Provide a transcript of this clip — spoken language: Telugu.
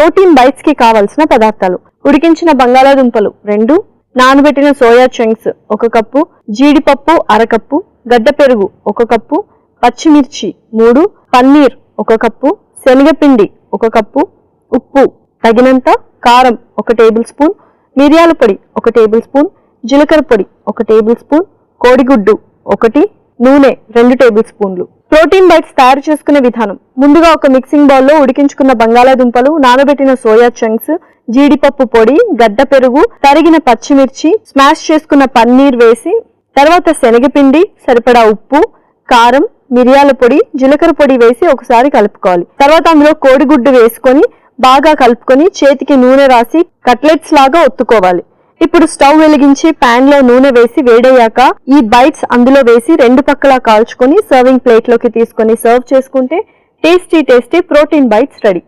ప్రోటీన్ బైట్స్ కి కావలసిన పదార్థాలు: ఉడికించిన బంగాళాదుంపలు 2, నానబెట్టిన సోయా చంక్స్ 1 కప్పు, జీడిపప్పు 1/2 కప్పు, గడ్డ పెరుగు 1 కప్పు, పచ్చిమిర్చి 3, పన్నీర్ 1 కప్పు, శనగపిండి 1 కప్పు, ఉప్పు తగినంత, కారం 1 టేబుల్ స్పూన్, మిరియాల పొడి 1 టేబుల్ స్పూన్, జీలకర్ర పొడి 1 టేబుల్ స్పూన్, కోడిగుడ్డు 1, నూనె 2 టేబుల్ స్పూన్లు. ప్రోటీన్ బైట్స్ తయారు చేసుకునే విధానం: ముందుగా ఒక మిక్సింగ్ బౌల్లో ఉడికించుకున్న బంగాళాదుంపలు, నానబెట్టిన సోయా చంక్స్, జీడిపప్పు పొడి, గడ్డ పెరుగు, తరిగిన పచ్చిమిర్చి, స్మాష్ చేసుకున్న పన్నీర్ వేసి, తర్వాత శనగపిండి, సరిపడా ఉప్పు, కారం, మిరియాల పొడి, జీలకర్ర పొడి వేసి ఒకసారి కలుపుకోవాలి. తర్వాత అందులో కోడిగుడ్డు వేసుకొని బాగా కలుపుకొని చేతికి నూనె రాసి కట్లెట్స్ లాగా ఒత్తుకోవాలి. ఇప్పుడు స్టవ్ వెలిగించి పాన్ లో నూనె వేసి వేడయ్యాక ఈ బైట్స్ అందులో వేసి 2 పక్కలా కాల్చుకొని సర్వింగ్ ప్లేట్ లోకి తీసుకొని సర్వ్ చేసుకుంటే టేస్టీ ప్రోటీన్ బైట్స్ రెడీ.